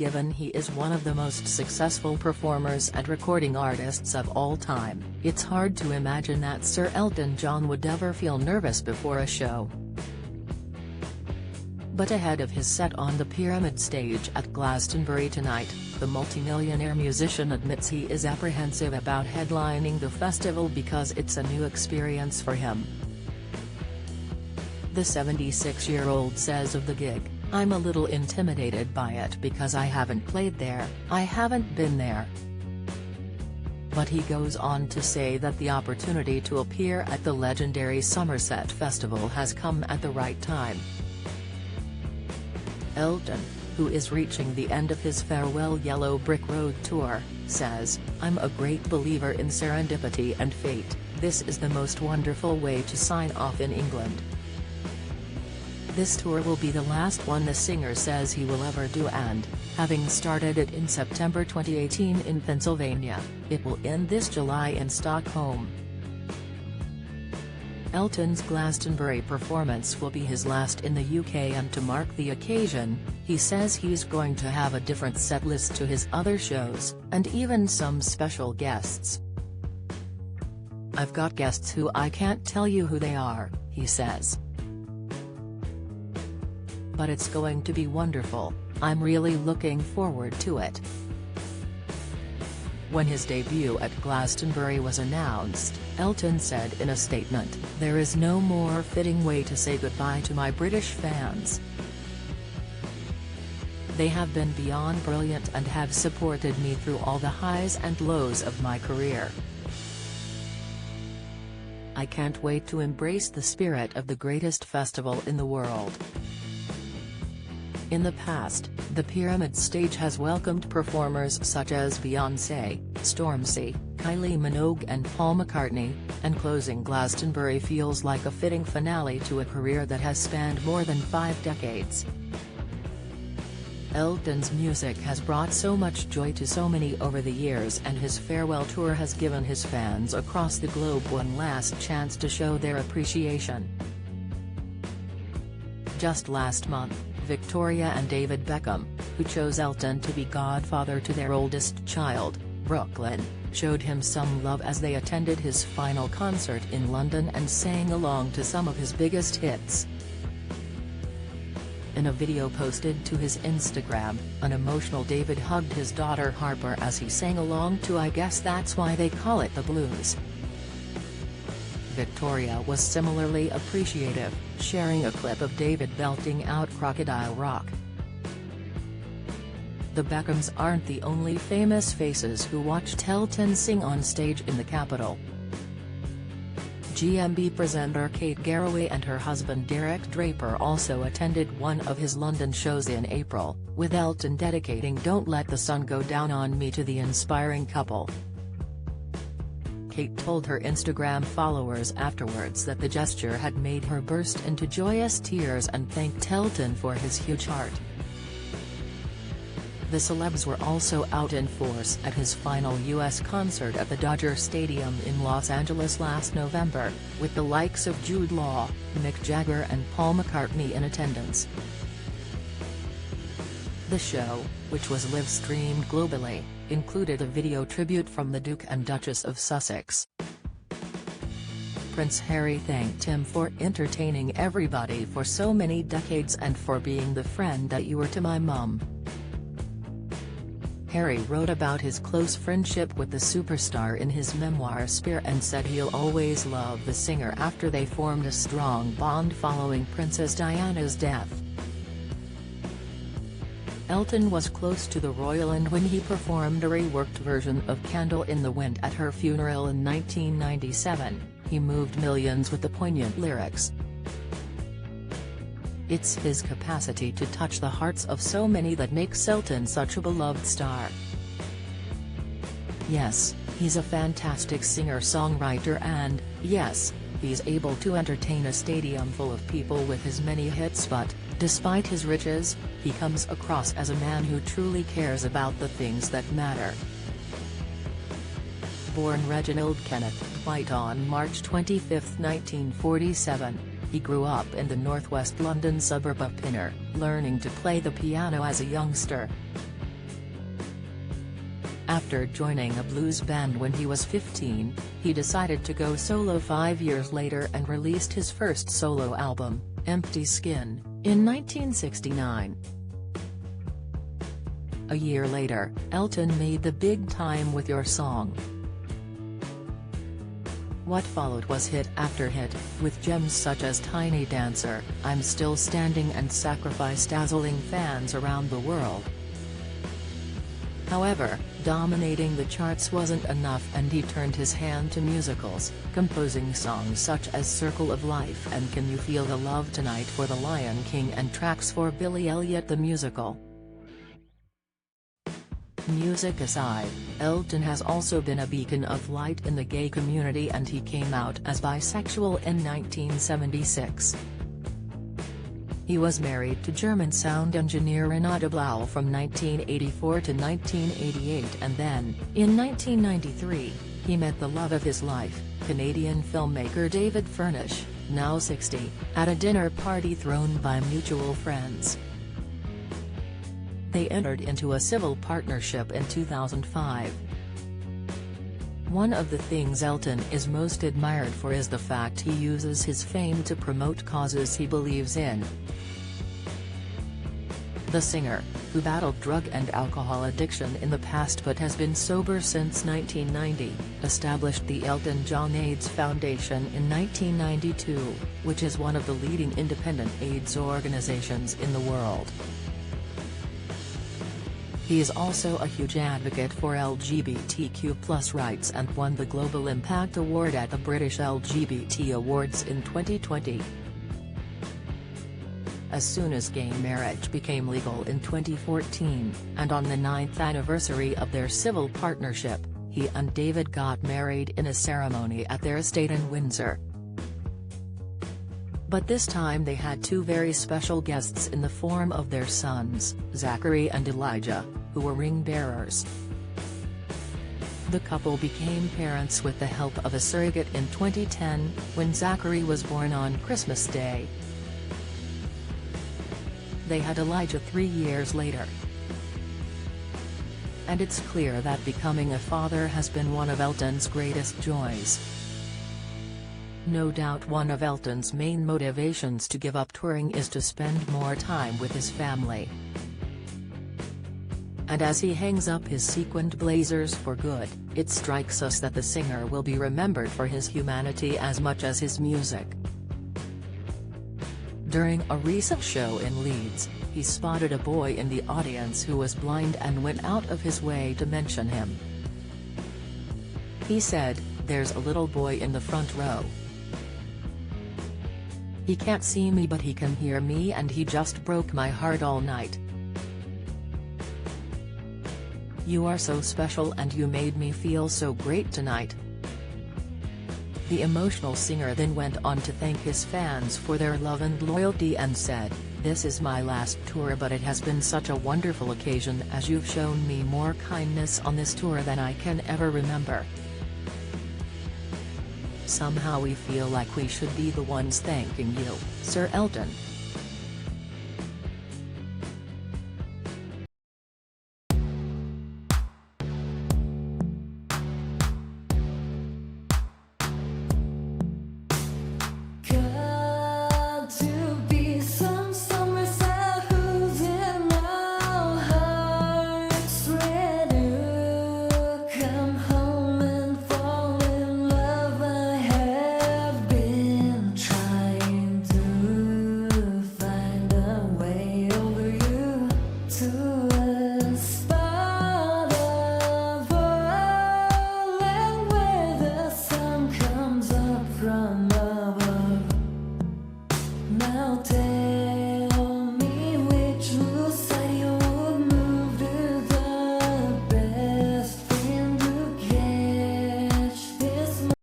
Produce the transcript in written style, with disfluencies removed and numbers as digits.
given he is one of the most successful performers and recording artists of all time, it's hard to imagine that Sir Elton John would ever feel nervous before a show. But ahead of his set on the Pyramid stage at Glastonbury tonight, the multimillionaire musician admits he is apprehensive about headlining the festival because it's a new experience for him. The 76-year-old says of the gig, "I'm a little intimidated by it because I haven't played there, I haven't been there." But he goes on to say that the opportunity to appear at the legendary Somerset Festival has come at the right time. Elton, who is reaching the end of his farewell Yellow Brick Road tour, says, "I'm a great believer in serendipity and fate. This is the most wonderful way to sign off in England." This tour will be the last one the singer says he will ever do and, having started it in September 2018 in Pennsylvania, it will end this July in Stockholm. Elton's Glastonbury performance will be his last in the UK, and to mark the occasion, he says he's going to have a different set list to his other shows, and even some special guests. "I've got guests who I can't tell you who they are," he says. "But it's going to be wonderful, I'm really looking forward to it." When his debut at Glastonbury was announced, Elton said in a statement, "There is no more fitting way to say goodbye to my British fans. They have been beyond brilliant and have supported me through all the highs and lows of my career. I can't wait to embrace the spirit of the greatest festival in the world." In the past, the Pyramid stage has welcomed performers such as Beyoncé, Stormzy, Kylie Minogue and Paul McCartney, and closing Glastonbury feels like a fitting finale to a career that has spanned more than 5 decades. Elton's music has brought so much joy to so many over the years, and his farewell tour has given his fans across the globe one last chance to show their appreciation. Just last month, Victoria and David Beckham, who chose Elton to be godfather to their oldest child, Brooklyn, showed him some love as they attended his final concert in London and sang along to some of his biggest hits. In a video posted to his Instagram, an emotional David hugged his daughter Harper as he sang along to "I Guess That's Why They Call It the Blues." Victoria was similarly appreciative, sharing a clip of David belting out Crocodile Rock. The Beckhams aren't the only famous faces who watched Elton sing on stage in the capital. GMB presenter Kate Garraway and her husband Derek Draper also attended one of his London shows in April, with Elton dedicating "Don't Let the Sun Go Down on Me" to the inspiring couple. Kate told her Instagram followers afterwards that the gesture had made her burst into joyous tears and thanked Elton for his huge heart. The celebs were also out in force at his final U.S. concert at the Dodger Stadium in Los Angeles last November, with the likes of Jude Law, Mick Jagger and Paul McCartney in attendance. The show, which was live-streamed globally, included a video tribute from the Duke and Duchess of Sussex. Prince Harry thanked him for entertaining everybody for so many decades and for being the friend that you were to my mum. Harry wrote about his close friendship with the superstar in his memoir Spear and said he'll always love the singer after they formed a strong bond following Princess Diana's death. Elton was close to the royal, and when he performed a reworked version of Candle in the Wind at her funeral in 1997, he moved millions with the poignant lyrics. It's his capacity to touch the hearts of so many that makes Elton such a beloved star. Yes, he's a fantastic singer-songwriter and, yes, he's able to entertain a stadium full of people with his many hits, but, despite his riches, he comes across as a man who truly cares about the things that matter. Born Reginald Kenneth White on March 25, 1947. He grew up in the northwest London suburb of Pinner, learning to play the piano as a youngster. After joining a blues band when he was 15, he decided to go solo 5 years later and released his first solo album, Empty Skin, in 1969. A year later, Elton made the big time with Your Song. What followed was hit after hit, with gems such as Tiny Dancer, I'm Still Standing and Sacrifice dazzling fans around the world. However, dominating the charts wasn't enough and he turned his hand to musicals, composing songs such as Circle of Life and Can You Feel the Love Tonight for The Lion King and tracks for Billy Elliot the Musical. Music aside, Elton has also been a beacon of light in the gay community and he came out as bisexual in 1976. He was married to German sound engineer Renate Blau from 1984 to 1988 and then, in 1993, he met the love of his life, Canadian filmmaker David Furnish, now 60, at a dinner party thrown by mutual friends. They entered into a civil partnership in 2005. One of the things Elton is most admired for is the fact he uses his fame to promote causes he believes in. The singer, who battled drug and alcohol addiction in the past but has been sober since 1990, established the Elton John AIDS Foundation in 1992, which is one of the leading independent AIDS organizations in the world. He is also a huge advocate for LGBTQ+ rights and won the Global Impact Award at the British LGBT Awards in 2020. As soon as gay marriage became legal in 2014, and on the 9th anniversary of their civil partnership, he and David got married in a ceremony at their estate in Windsor. But this time they had two very special guests in the form of their sons, Zachary and Elijah, who were ring bearers. The couple became parents with the help of a surrogate in 2010, when Zachary was born on Christmas Day. They had Elijah 3 years later. And it's clear that becoming a father has been one of Elton's greatest joys. No doubt one of Elton's main motivations to give up touring is to spend more time with his family. And as he hangs up his sequined blazers for good, it strikes us that the singer will be remembered for his humanity as much as his music. During a recent show in Leeds, he spotted a boy in the audience who was blind and went out of his way to mention him. He said, "There's a little boy in the front row. He can't see me but he can hear me and he just broke my heart all night. You are so special and you made me feel so great tonight." The emotional singer then went on to thank his fans for their love and loyalty and said, "This is my last tour but it has been such a wonderful occasion as you've shown me more kindness on this tour than I can ever remember. Somehow we feel like we should be the ones thanking you, Sir Elton." Now